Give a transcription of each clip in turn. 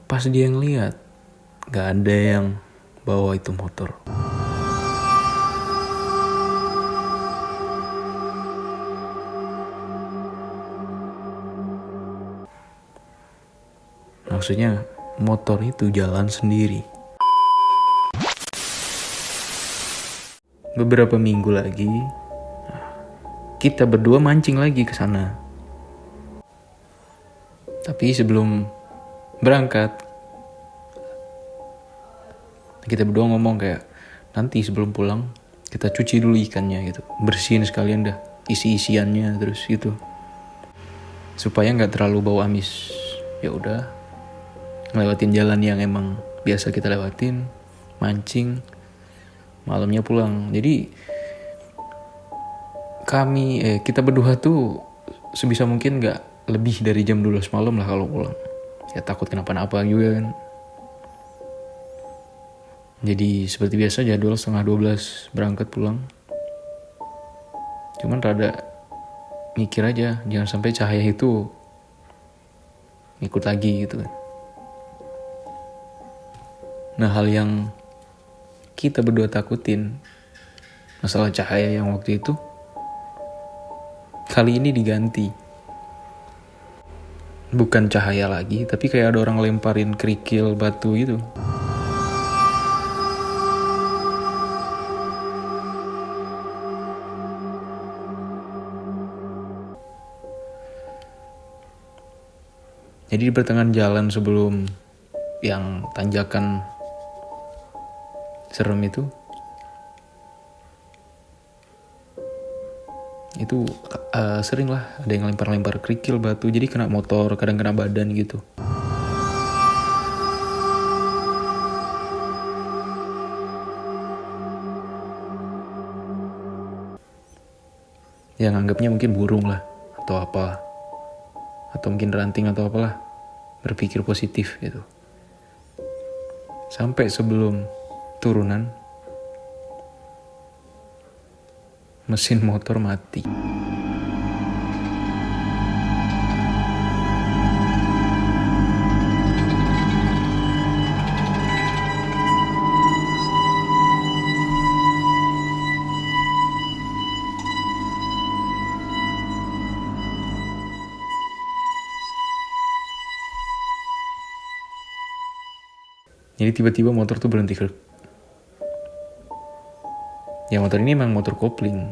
Pas dia ngeliat, gak ada yang bawa itu motor. Maksudnya motor itu jalan sendiri. Beberapa minggu lagi, kita berdua mancing lagi ke sana. Tapi sebelum berangkat, kita berdua ngomong kayak, nanti sebelum pulang kita cuci dulu ikannya gitu, bersihin sekalian dah isi-isiannya terus gitu, supaya nggak terlalu bau amis. Ya udah, ngelewatin jalan yang emang biasa kita lewatin, mancing, malamnya pulang. Jadi kita berdua tuh sebisa mungkin nggak lebih dari jam 12 malam lah kalau pulang. Ya takut kenapa-napa juga kan. Jadi seperti biasa jadwal 11:30 berangkat pulang. Cuman rada mikir aja, jangan sampai Cahaya itu ngikut lagi gitu kan. Nah, hal yang kita berdua takutin, masalah Cahaya yang waktu itu, kali ini diganti. Bukan Cahaya lagi, tapi kayak ada orang lemparin kerikil batu gitu. Jadi di pertengahan jalan sebelum yang tanjakan serem itu sering lah ada yang lempar-lempar kerikil batu, jadi kena motor, kadang kena badan gitu. Yang anggapnya mungkin burung lah atau apa, atau mungkin ranting atau apalah, berpikir positif gitu. Sampai sebelum turunan, mesin motor mati. Jadi tiba-tiba motor tuh berhenti. Ya motor ini emang motor kopling.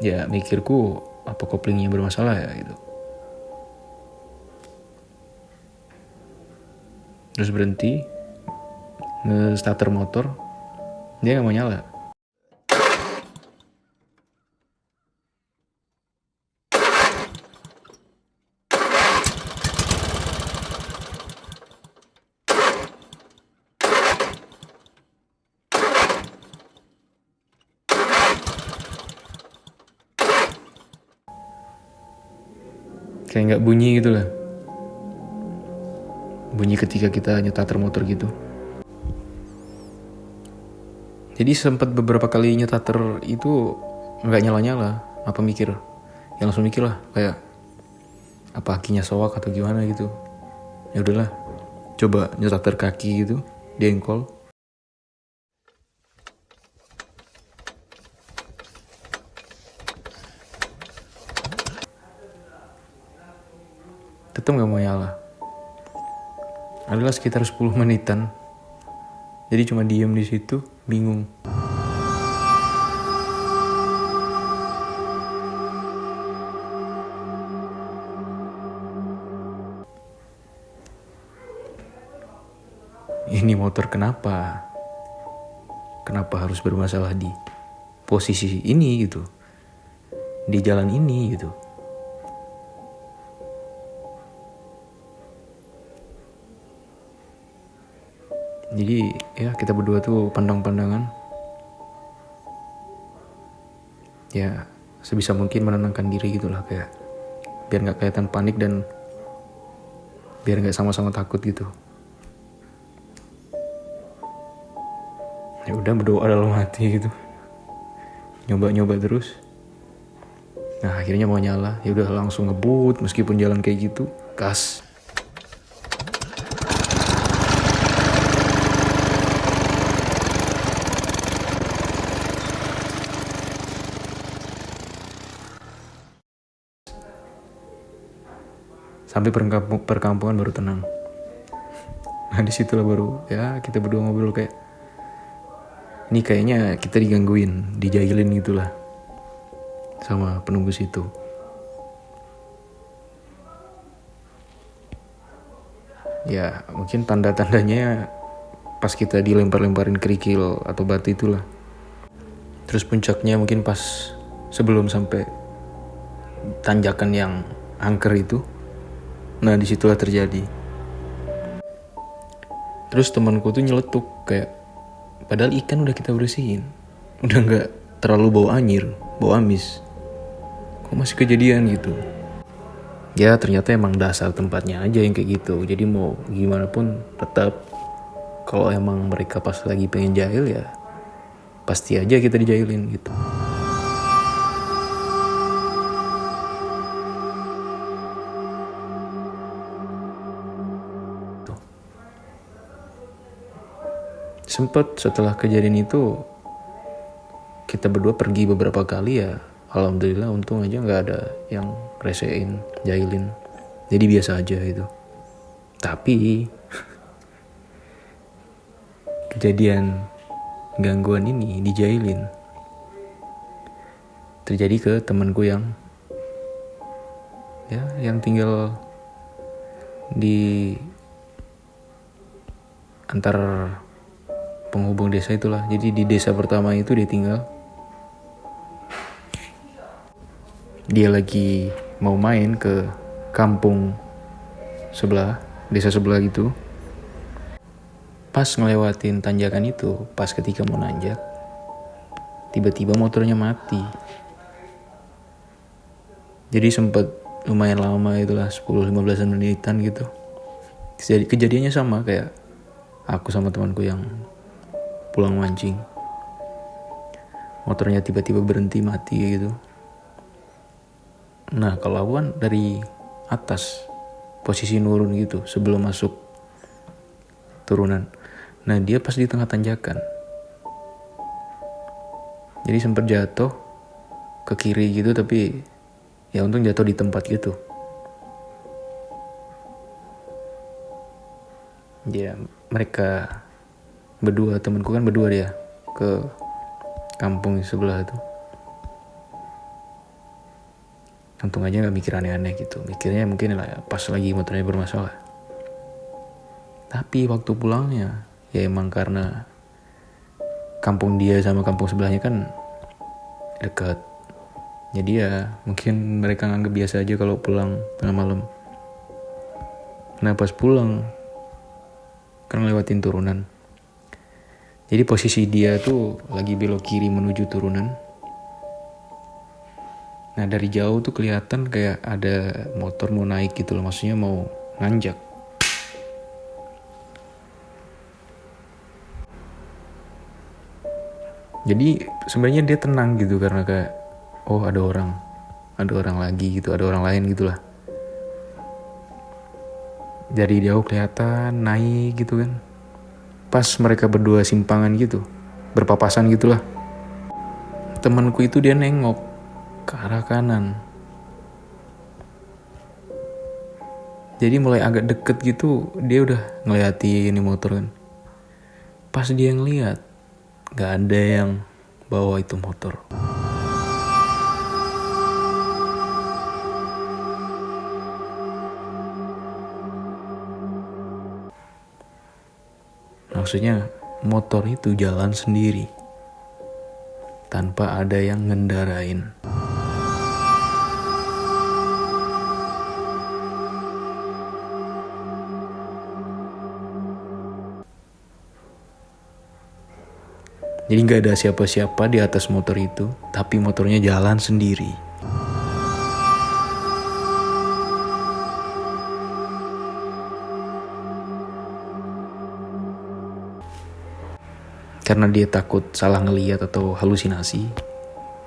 Ya mikirku, apa koplingnya bermasalah ya gitu. Terus berhenti, nge-starter motor, dia gak mau nyala. Kayak gak bunyi gitu lah. Bunyi ketika kita nyetater motor gitu. Jadi sempat beberapa kali nyetater itu gak nyala-nyala. Apa mikir? Ya langsung mikir lah, kayak apa akinya soak atau gimana gitu. Ya udahlah, coba nyetater kaki gitu, dengkol. Tetap gak mau nyala. Adalah sekitar 10 menitan. Jadi cuma diem di situ, bingung. Ini motor kenapa? Kenapa harus bermasalah di posisi ini gitu? Di jalan ini gitu. Jadi ya kita berdua tuh pandang-pandangan. Ya sebisa mungkin menenangkan diri gitulah, kayak biar gak kelihatan panik dan biar gak sama-sama takut gitu. Ya udah, berdoa dalam hati gitu. Nyoba terus. Nah akhirnya mau nyala, ya udah langsung ngebut meskipun jalan kayak gitu, gas. Sampai perkampungan baru tenang. Nah disitulah baru ya kita berdua ngobrol kayak, ini kayaknya kita digangguin, dijailin gitulah sama penunggu situ. Ya mungkin tanda-tandanya pas kita dilempar-lemparin kerikil atau batu itulah. Terus puncaknya mungkin pas sebelum sampai tanjakan yang angker itu. Nah disitulah terjadi. Terus temanku tuh nyeletuk kayak, padahal ikan udah kita bersihin, udah nggak terlalu bau anyir, bau amis, kok masih kejadian gitu. Ya ternyata emang dasar tempatnya aja yang kayak gitu. Jadi mau gimana pun tetap kalau emang mereka pas lagi pengen jahil ya pasti aja kita dijailin gitu. Sempet setelah kejadian itu kita berdua pergi beberapa kali ya. Alhamdulillah untung aja nggak ada yang resein, jailin. Jadi biasa aja itu. Tapi kejadian gangguan ini dijailin terjadi ke temanku yang tinggal di antar penghubung desa itulah. Jadi di desa pertama itu dia tinggal. Dia lagi mau main ke kampung sebelah, desa sebelah gitu. Pas ngelewatin tanjakan itu, pas ketika mau nanjak, tiba-tiba motornya mati. Jadi sempet lumayan lama itulah, 10-15 menitan gitu. Kejadiannya sama kayak aku sama temanku yang pulang mancing. Motornya tiba-tiba berhenti mati gitu. Nah kalau aku kan dari atas, posisi nurun gitu sebelum masuk turunan. Nah dia pas di tengah tanjakan. Jadi sempat jatuh ke kiri gitu, tapi ya untung jatuh di tempat gitu. Ya mereka berdua, temanku kan berdua dia ke kampung sebelah itu. Untung aja gak mikir aneh-aneh gitu. Mikirnya mungkin lah pas lagi motornya bermasalah. Tapi waktu pulangnya ya emang karena kampung dia sama kampung sebelahnya kan dekat. Jadi ya mungkin mereka nganggap biasa aja kalau pulang tengah malam. Nah pas pulang kan lewatin turunan. Jadi posisi dia tuh lagi belok kiri menuju turunan. Nah dari jauh tuh kelihatan kayak ada motor mau naik gitu loh, maksudnya mau nanjak. Jadi sebenarnya dia tenang gitu karena kayak oh ada orang lagi gitu, ada orang lain gitulah. Dari jauh kelihatan naik gitu kan. Pas mereka berdua simpangan gitu, berpapasan gitulah. Temanku itu dia nengok ke arah kanan. Jadi mulai agak deket gitu, dia udah ngeliatin ini motor kan. Pas dia ngeliat, gak ada yang bawa itu motor. Maksudnya motor itu jalan sendiri tanpa ada yang ngendarain. Jadi gak ada siapa-siapa di atas motor itu, tapi motornya jalan sendiri. Karena dia takut salah ngelihat atau halusinasi,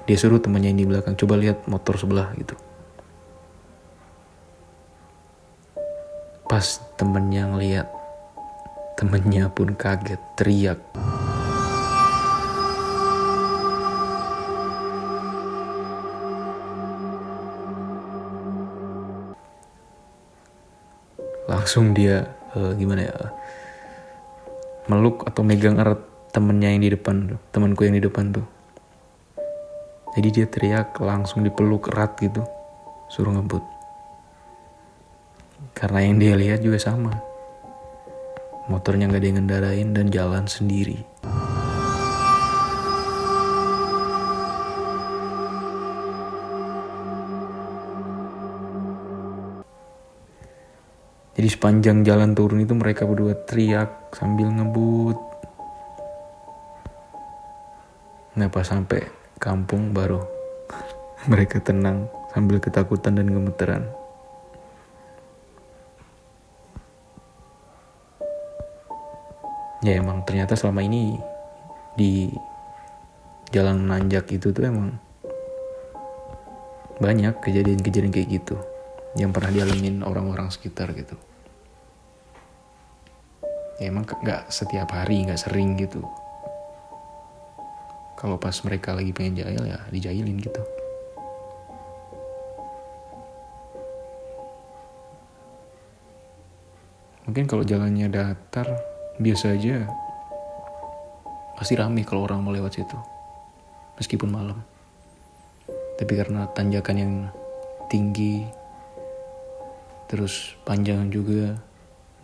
Dia suruh temannya yang di belakang, coba lihat motor sebelah gitu. Pas temennya ngeliat, temennya pun kaget, teriak. Langsung dia meluk atau megang erat temennya yang di depan, temanku yang di depan tuh. Jadi dia teriak, langsung dipeluk erat gitu, suruh ngebut. Karena yang dia lihat juga sama, motornya gak ada yang ngendarain dan jalan sendiri. Jadi sepanjang jalan turun itu mereka berdua teriak sambil ngebut. Nah pas sampai kampung baru mereka tenang sambil ketakutan dan gemeteran. Ya emang ternyata selama ini di jalan nanjak itu tuh emang banyak kejadian-kejadian kayak gitu yang pernah dialamin orang-orang sekitar gitu. Ya emang gak setiap hari, gak sering gitu. Kalau pas mereka lagi pengen jahil ya dijailin gitu. Mungkin kalau jalannya datar biasa aja pasti rame kalau orang mau lewat situ, meskipun malam. Tapi karena tanjakan yang tinggi, terus panjang juga,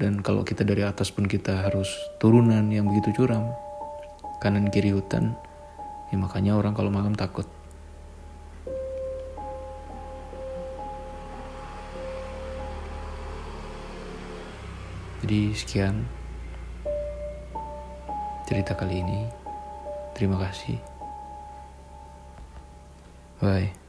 dan kalau kita dari atas pun kita harus turunan yang begitu curam, kanan kiri hutan, ya makanya orang kalau malam takut. Jadi sekian cerita kali ini. Terima kasih. Bye.